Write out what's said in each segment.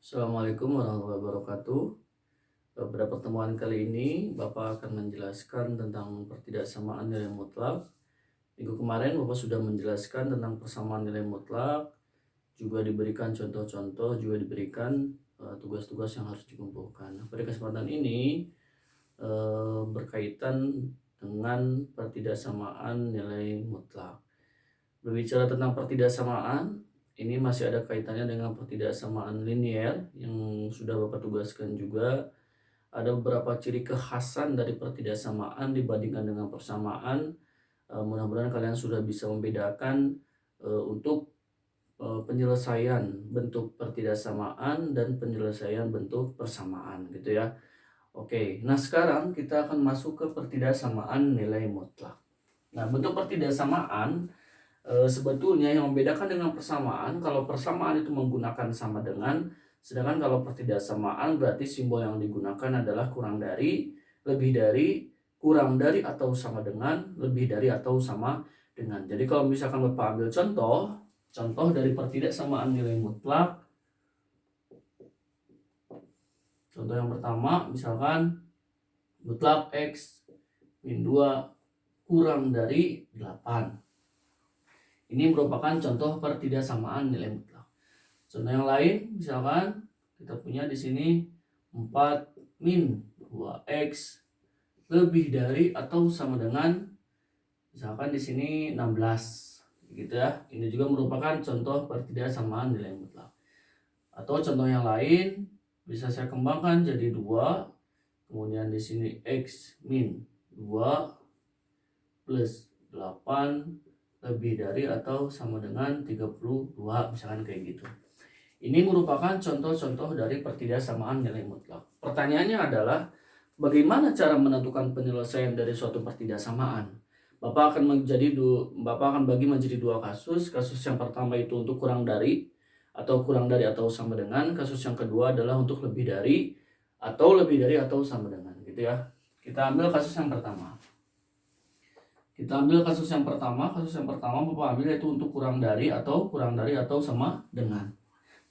Assalamualaikum warahmatullahi wabarakatuh. Pada pertemuan kali ini, Bapak akan menjelaskan tentang pertidaksamaan nilai mutlak. Minggu kemarin, Bapak sudah menjelaskan tentang persamaan nilai mutlak, juga diberikan contoh-contoh, juga diberikan tugas-tugas yang harus dikumpulkan. Pada kesempatan ini, berkaitan dengan pertidaksamaan nilai mutlak. Berbicara tentang pertidaksamaan, ini masih ada kaitannya dengan pertidaksamaan linier yang sudah Bapak tugaskan juga. Ada beberapa ciri kekhasan dari pertidaksamaan dibandingkan dengan persamaan. Mudah-mudahan kalian sudah bisa membedakan untuk penyelesaian bentuk pertidaksamaan dan penyelesaian bentuk persamaan gitu ya. Oke, nah sekarang kita akan masuk ke pertidaksamaan nilai mutlak. Nah, bentuk pertidaksamaan sebetulnya yang membedakan dengan persamaan, kalau persamaan itu menggunakan sama dengan, sedangkan kalau pertidaksamaan berarti simbol yang digunakan adalah kurang dari, lebih dari, kurang dari atau sama dengan, lebih dari atau sama dengan. Jadi kalau misalkan Bapak ambil contoh dari pertidaksamaan nilai mutlak. Contoh yang pertama, misalkan mutlak X min 2 kurang dari 8. Ini merupakan contoh pertidaksamaan nilai mutlak. Contoh yang lain, misalkan kita punya di sini 4 min 2x lebih dari atau sama dengan, misalkan di sini 16, gitu ya. Ini juga merupakan contoh pertidaksamaan nilai mutlak. Atau contoh yang lain bisa saya kembangkan jadi 2, kemudian di sini x min 2 plus 8 lebih dari atau sama dengan 32, misalkan kayak gitu. Ini merupakan contoh-contoh dari pertidaksamaan nilai mutlak. Pertanyaannya adalah, bagaimana cara menentukan penyelesaian dari suatu pertidaksamaan? Bapak akan bagi menjadi dua kasus. Kasus yang pertama itu untuk kurang dari atau sama dengan. Kasus yang kedua adalah untuk lebih dari atau sama dengan, gitu ya. Kita ambil kasus yang pertama. Kasus yang pertama Bapak ambil yaitu untuk kurang dari atau sama dengan.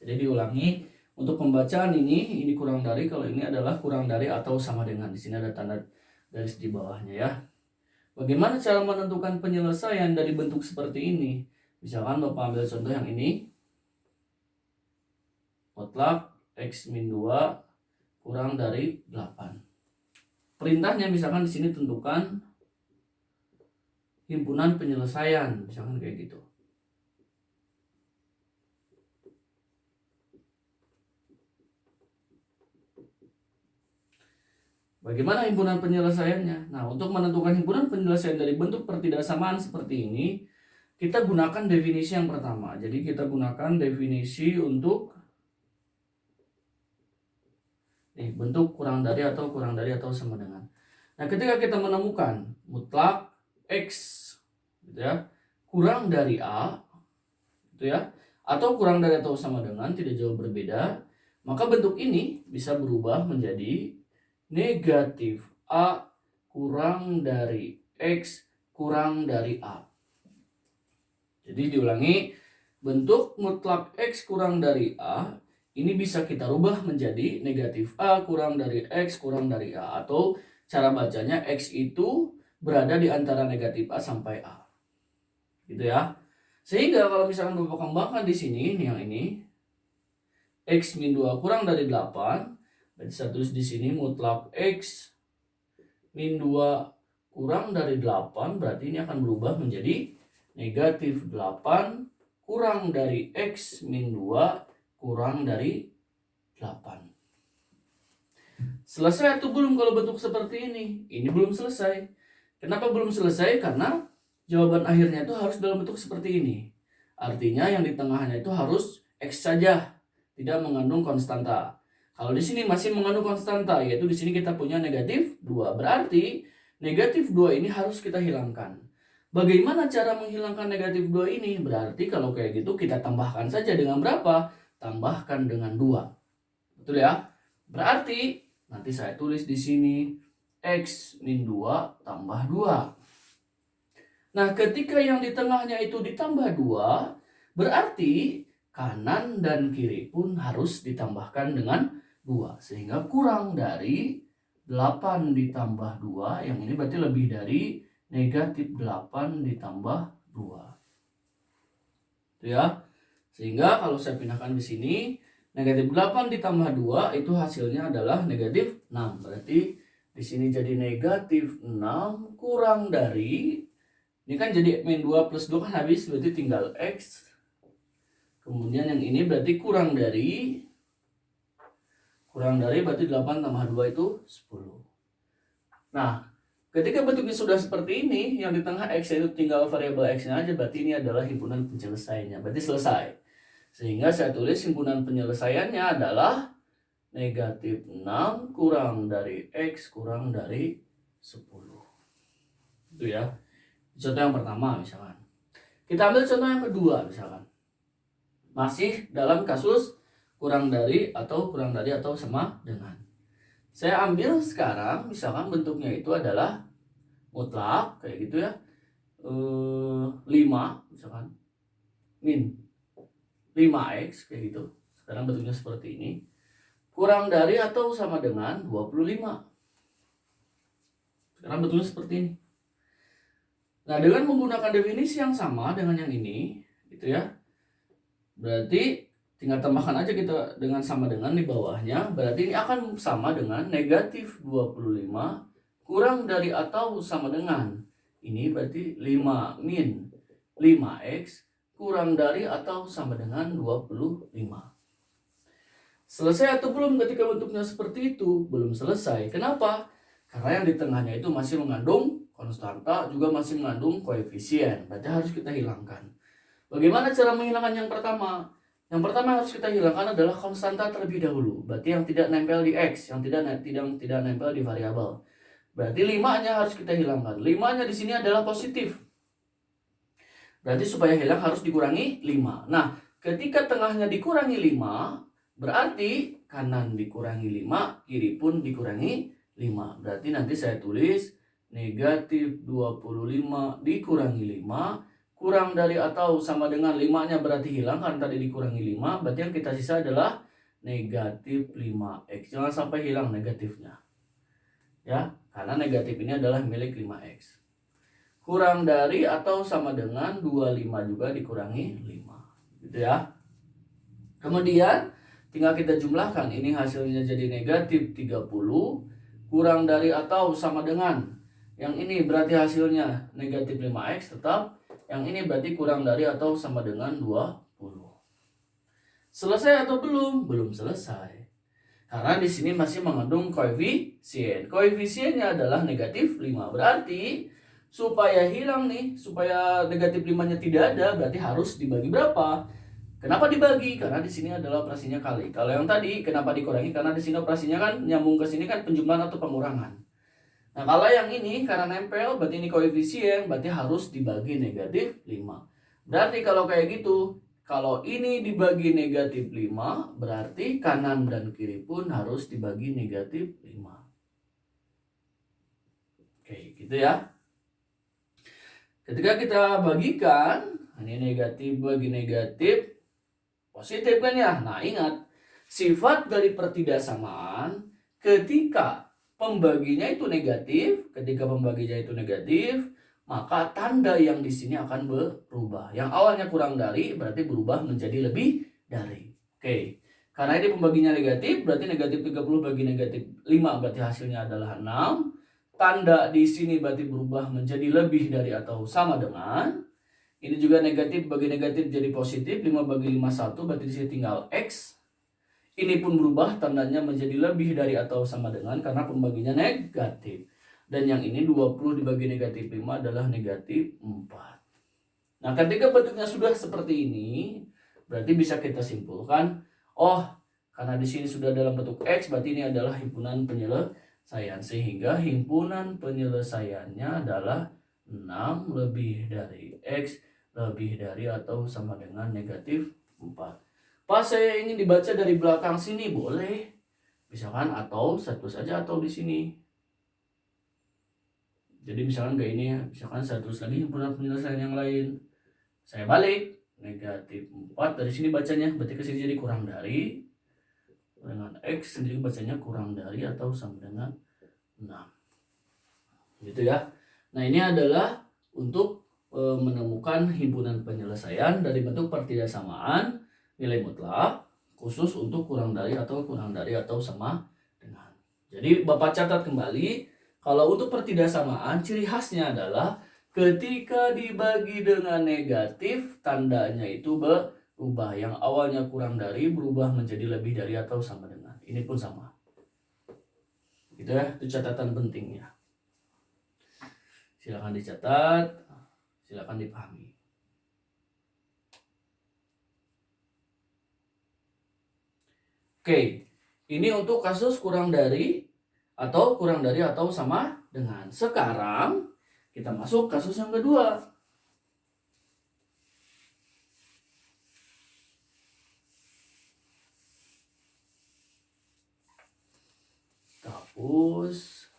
Jadi diulangi, untuk pembacaan ini kurang dari, kalau ini adalah kurang dari atau sama dengan. Di sini ada tanda garis di bawahnya ya. Bagaimana cara menentukan penyelesaian dari bentuk seperti ini? Misalkan Bapak ambil contoh yang ini. Mutlak X min 2 kurang dari 8. Perintahnya misalkan di sini tentukan himpunan penyelesaian, misalkan kayak gitu. Bagaimana himpunan penyelesaiannya? Nah, untuk menentukan himpunan penyelesaian dari bentuk pertidaksamaan seperti ini, kita gunakan definisi yang pertama. Jadi kita gunakan definisi untuk bentuk kurang dari atau sama dengan. Nah, ketika kita menemukan mutlak X gitu ya, kurang dari A gitu ya, atau kurang dari atau sama dengan, tidak jauh berbeda, maka bentuk ini bisa berubah menjadi negatif A kurang dari X kurang dari A. Jadi diulangi, bentuk mutlak X kurang dari A ini bisa kita rubah menjadi negatif A kurang dari X kurang dari A, atau cara bacanya X itu berada di antara negatif A sampai A, gitu ya. Sehingga kalau misalkan Bapak kembangkan di sini, yang ini X min 2 kurang dari 8, berarti saya tulis di sini mutlak X min 2 kurang dari 8, berarti ini akan berubah menjadi negatif 8 kurang dari X min 2 kurang dari 8. Selesai atau belum kalau bentuk seperti ini? Ini belum selesai. Kenapa belum selesai? Karena jawaban akhirnya itu harus dalam bentuk seperti ini. Artinya yang di tengahnya itu harus X saja, tidak mengandung konstanta. Kalau di sini masih mengandung konstanta, yaitu di sini kita punya negatif 2. Berarti negatif 2 ini harus kita hilangkan. Bagaimana cara menghilangkan negatif 2 ini? Berarti kalau kayak gitu kita tambahkan saja dengan berapa? Tambahkan dengan 2. Betul ya? Berarti nanti saya tulis di sini X min 2 tambah 2. Nah, ketika yang di tengahnya itu ditambah 2, berarti kanan dan kiri pun harus ditambahkan dengan 2. Sehingga kurang dari 8 ditambah 2, yang ini berarti lebih dari negatif 8 ditambah 2. Itu ya. Sehingga kalau saya pindahkan di sini, negatif 8 ditambah 2 itu hasilnya adalah negatif 6. Berarti di sini jadi negatif 6 kurang dari, ini kan jadi min 2 plus 2 kan habis, berarti tinggal X. Kemudian yang ini berarti kurang dari berarti 8 tambah 2 itu 10. Nah, ketika bentuknya sudah seperti ini, yang di tengah X itu tinggal variabel X-nya aja, berarti ini adalah himpunan penyelesaiannya. Berarti selesai. Sehingga saya tulis himpunan penyelesaiannya adalah negatif 6 kurang dari X kurang dari 10. Itu ya. Contoh yang pertama misalkan. Kita ambil contoh yang kedua misalkan. Masih dalam kasus kurang dari atau sama dengan. Saya ambil sekarang misalkan bentuknya itu adalah mutlak kayak gitu ya. 5 misalkan min 5x kayak gitu. Sekarang bentuknya seperti ini. Kurang dari atau sama dengan 25. Sekarang bentuknya seperti ini. Nah, dengan menggunakan definisi yang sama dengan yang ini, gitu ya. Berarti tinggal tambahkan aja kita dengan sama dengan di bawahnya. Berarti ini akan sama dengan negatif 25 kurang dari atau sama dengan. Ini berarti 5 min 5x kurang dari atau sama dengan 25. Selesai atau belum ketika bentuknya seperti itu? Belum selesai. Kenapa? Karena yang di tengahnya itu masih mengandung konstanta, juga masih mengandung koefisien. Berarti harus kita hilangkan. Bagaimana cara menghilangkan yang pertama? Yang pertama yang harus kita hilangkan adalah konstanta terlebih dahulu. Berarti yang tidak nempel di X, yang tidak nempel di variabel. Berarti 5-nya harus kita hilangkan. 5-nya di sini adalah positif. Berarti supaya hilang harus dikurangi 5. Nah, ketika tengahnya dikurangi 5, berarti kanan dikurangi 5, kiri pun dikurangi 5. Berarti nanti saya tulis negatif 25 dikurangi 5 kurang dari atau sama dengan 5-nya berarti hilang karena tadi dikurangi 5. Berarti yang kita sisa adalah negatif 5x. Jangan sampai hilang negatifnya. Ya, karena negatif ini adalah milik 5x. Kurang dari atau sama dengan 25 juga dikurangi 5. Gitu ya. Kemudian tinggal kita jumlahkan. Ini hasilnya jadi negatif 30 kurang dari atau sama dengan. Yang ini berarti hasilnya negatif 5x tetap. Yang ini berarti kurang dari atau sama dengan 20. Selesai atau belum? Belum selesai. Karena di sini masih mengandung koefisien. Koefisiennya adalah negatif 5. Berarti supaya hilang nih, supaya negatif 5-nya tidak ada, berarti harus dibagi berapa? Kenapa dibagi? Karena di sini adalah operasinya kali. Kalau yang tadi kenapa dikurangi? Karena di sini operasinya kan nyambung ke sini kan penjumlahan atau pengurangan. Nah, kalau yang ini karena nempel, berarti ini koefisien, berarti harus dibagi negatif 5. Berarti kalau kayak gitu, kalau ini dibagi negatif 5, berarti kanan dan kiri pun harus dibagi negatif 5. Oke, gitu ya. Ketika kita bagikan, ini negatif bagi negatif, positif kan ya? Nah, ingat, sifat dari pertidaksamaan ketika pembaginya itu negatif, maka tanda yang di sini akan berubah. Yang awalnya kurang dari berarti berubah menjadi lebih dari. Oke. Karena ini pembaginya negatif, berarti negatif 30 bagi negatif 5 berarti hasilnya adalah 6. Tanda di sini berarti berubah menjadi lebih dari atau sama dengan. Ini juga negatif bagi negatif jadi positif, 5 bagi 5 1 berarti di sini tinggal X. Ini pun berubah tandanya menjadi lebih dari atau sama dengan karena pembaginya negatif. Dan yang ini 20 dibagi negatif 5 adalah negatif 4. Nah, ketika bentuknya sudah seperti ini, berarti bisa kita simpulkan, oh, karena di sini sudah dalam bentuk X, berarti ini adalah himpunan penyelesaian. Sehingga himpunan penyelesaiannya adalah 6 lebih dari X lebih dari atau sama dengan negatif 4. Pas saya ingin dibaca dari belakang sini boleh, misalkan atau saya tulis aja atau di sini. Jadi misalkan kayak ini ya, misalkan saya tulis lagi himpunan penyelesaian yang lain. Saya balik, negatif 4. Dari sini bacanya berarti ke sini jadi kurang dari, dengan X sendiri bacanya kurang dari atau sama dengan 6. Gitu ya. Nah ini adalah untuk menemukan himpunan penyelesaian dari bentuk pertidaksamaan nilai mutlak khusus untuk kurang dari atau sama dengan. Jadi Bapak catat kembali, kalau untuk pertidaksamaan ciri khasnya adalah ketika dibagi dengan negatif tandanya itu berubah. Yang awalnya kurang dari berubah menjadi lebih dari atau sama dengan. Ini pun sama. Gitu ya, itu catatan pentingnya. Silakan dicatat, silakan dipahami. Oke, ini untuk kasus kurang dari atau sama dengan. Sekarang kita masuk kasus yang kedua. Hapus.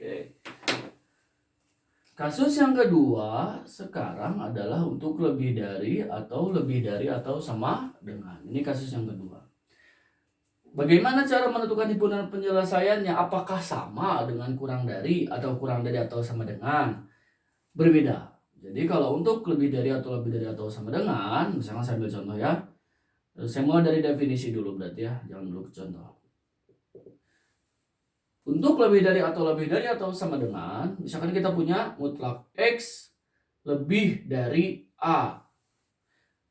Oke. Kasus yang kedua sekarang adalah untuk lebih dari atau sama dengan. Ini kasus yang kedua. Bagaimana cara menentukan himpunan penyelesaiannya? Apakah sama dengan kurang dari atau sama dengan? Berbeda. Jadi kalau untuk lebih dari atau sama dengan, misalkan saya ambil contoh ya. Saya mulai dari definisi dulu berarti ya, jangan dulu ke contoh. Untuk lebih dari atau sama dengan, misalkan kita punya mutlak X lebih dari A.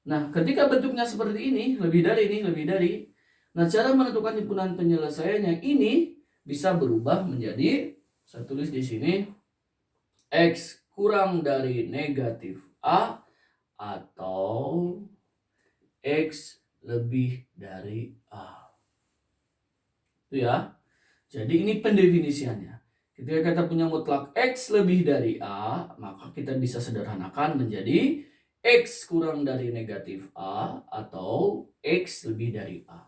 Nah, ketika bentuknya seperti ini, lebih dari. Nah, cara menentukan himpunan penyelesaiannya ini bisa berubah menjadi, saya tulis di sini, X kurang dari negatif A atau X lebih dari A. Itu ya. Jadi ini pendefinisiannya. Ketika kita punya mutlak X lebih dari A, maka kita bisa sederhanakan menjadi X kurang dari negatif A atau X lebih dari A.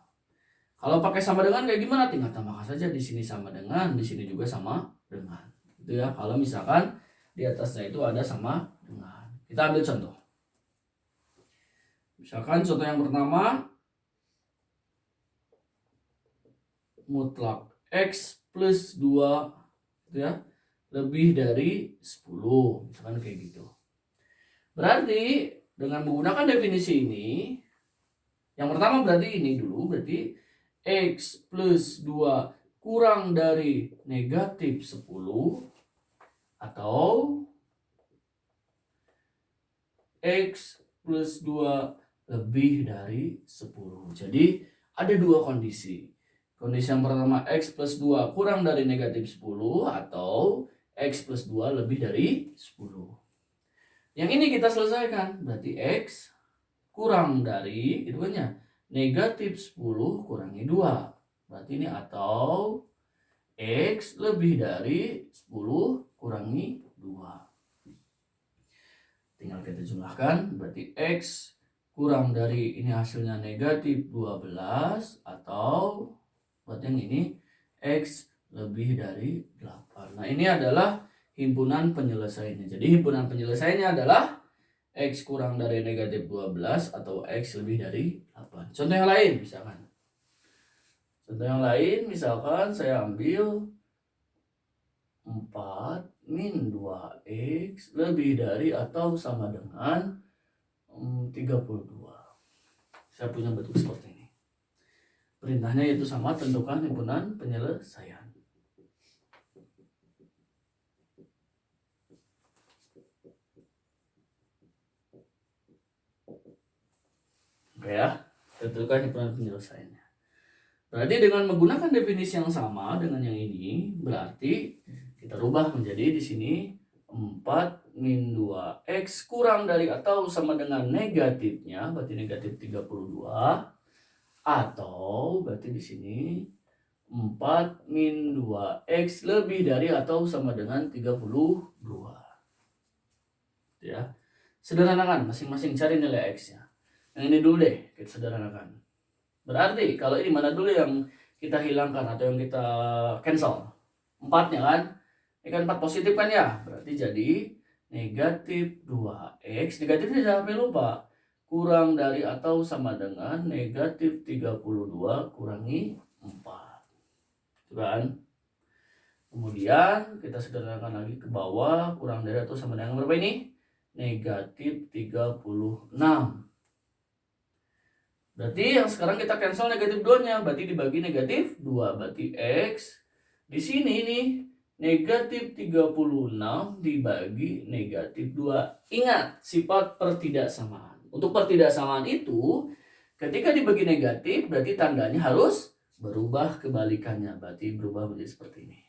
Kalau pakai sama dengan kayak gimana? Tinggal tambahkan saja, di sini sama dengan, di sini juga sama dengan. Itu ya, kalau misalkan di atasnya itu ada sama dengan. Kita ambil contoh. Misalkan contoh yang pertama, mutlak X plus 2 ya, lebih dari 10. Misalkan kayak gitu. Berarti dengan menggunakan definisi ini, yang pertama berarti ini dulu, berarti X plus 2 kurang dari negatif 10 atau X plus 2 lebih dari 10. Jadi ada dua kondisi. Kondisi yang pertama X plus 2 kurang dari negatif 10 atau X plus 2 lebih dari 10. Yang ini kita selesaikan. Berarti X kurang dari, itu kan ya, negatif 10 kurangi 2. Berarti ini atau X lebih dari 10 kurangi 2. Tinggal kita jumlahkan. Berarti X kurang dari, ini hasilnya negatif 12 atau berarti yang ini X lebih dari 8. Nah ini adalah himpunan penyelesaiannya. Jadi himpunan penyelesaiannya adalah X kurang dari negatif 12 atau X lebih dari 8. Contoh yang lain misalkan. Contoh yang lain misalkan saya ambil 4 min 2X lebih dari atau sama dengan 32. Saya punya bentuk seperti ini. Perintahnya yaitu sama, tentukan himpunan penyelesaian. Oke ya, tentukan himpunan penyelesaiannya. Berarti dengan menggunakan definisi yang sama dengan yang ini, berarti kita rubah menjadi di sini 4 min 2X kurang dari atau sama dengan negatifnya, berarti negatif 32. Atau berarti di sini 4 min 2X lebih dari atau sama dengan 32. Ya. Sederhanakan, masing-masing cari nilai X-nya. Yang ini dulu deh, kita sederhanakan. Berarti kalau ini mana dulu yang kita hilangkan atau yang kita cancel? 4-nya kan? Ini kan 4 positif kan ya? Berarti jadi negatif 2x, negatifnya jangan sampai lupa. Kurang dari atau sama dengan negatif 32 kurangi 4. Itu kan? Kemudian kita sederhanakan lagi ke bawah, kurang dari atau sama dengan berapa ini? Negatif 36. Berarti yang sekarang kita cancel negatif 2-nya, berarti dibagi negatif 2. Berarti X di sini nih negatif 36 dibagi negatif 2. Ingat sifat pertidaksamaan. Untuk pertidaksamaan itu ketika dibagi negatif berarti tandanya harus berubah kebalikannya. Berarti berubah menjadi seperti ini.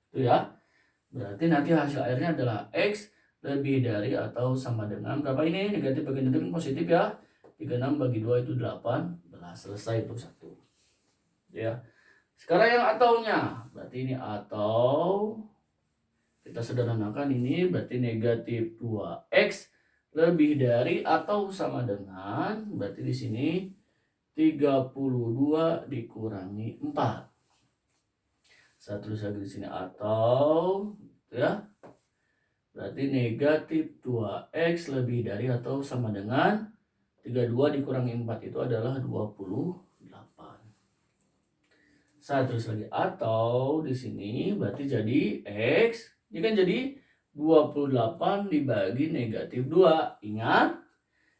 Itu ya. Berarti nanti hasil akhirnya adalah X lebih dari atau sama dengan berapa ini? Negatif bagi negatif positif ya. 36 bagi 2 itu 18. Selesai untuk 1. Ya. Sekarang yang ataunya. Berarti ini atau kita sederhanakan ini berarti negatif 2x lebih dari atau sama dengan berarti di sini 32 dikurangi 4. Saya tulis lagi di sini atau ya. Berarti negatif 2x lebih dari atau sama dengan 32 dikurangi 4 itu adalah 28. Saya tulis lagi atau di sini berarti jadi X ini kan jadi 28 dibagi negatif 2. Ingat,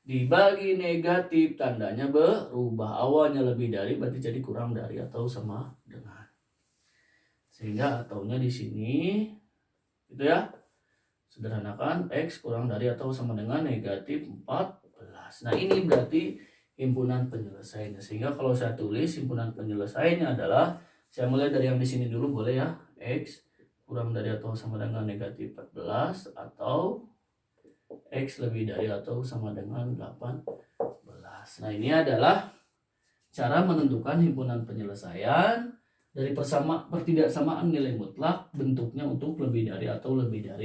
dibagi negatif tandanya berubah. Awalnya lebih dari berarti jadi kurang dari atau sama dengan. Sehingga ataunya di sini gitu ya. Sederhanakan X kurang dari atau sama dengan negatif 14. Nah ini berarti himpunan penyelesaiannya. Sehingga kalau saya tulis himpunan penyelesaiannya adalah, saya mulai dari yang di sini dulu boleh ya. X kurang dari atau sama dengan negatif 14 atau X lebih dari atau sama dengan 18. Nah ini adalah cara menentukan himpunan penyelesaian dari pertidaksamaan nilai mutlak bentuknya untuk lebih dari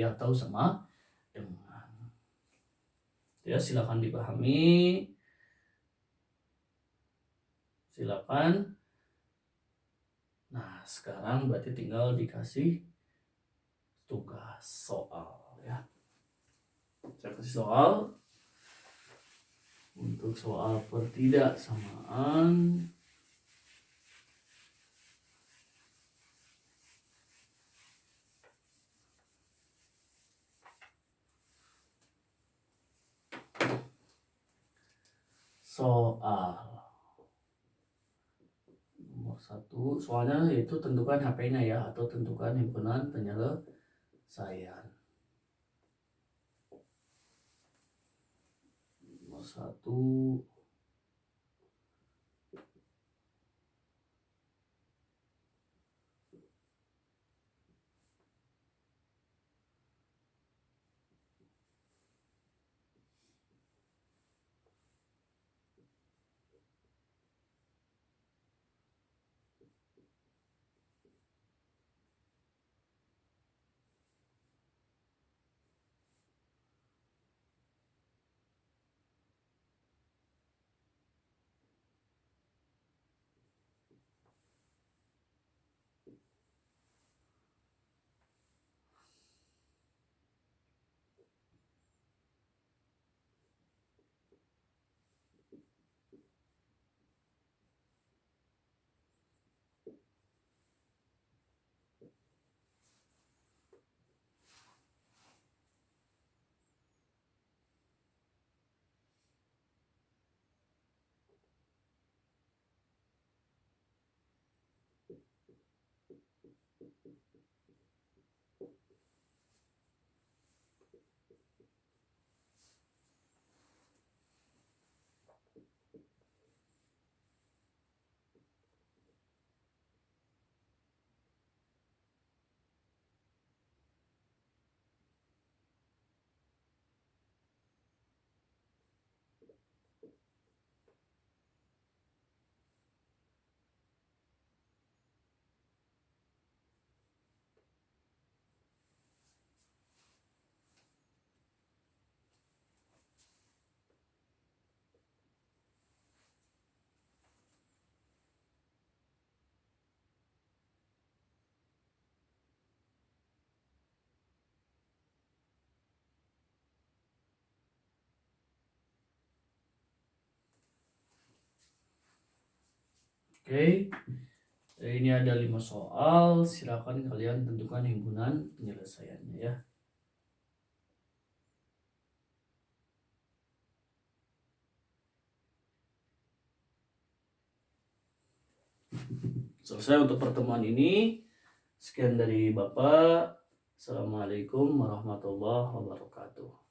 atau sama dengan. Ya, silakan dipahami. Silakan. Nah, sekarang berarti tinggal dikasih tugas soal ya. Saya kasih soal. Untuk soal pertidaksamaan soal nomor 1, soalnya yaitu tentukan HP-nya ya, atau tentukan himpunan penyelesaian. Nomor 1, Oke. Ini ada 5 soal, silakan kalian tentukan himpunan penyelesaiannya ya. Selesai untuk pertemuan ini. Sekian dari Bapak. Assalamualaikum warahmatullahi wabarakatuh.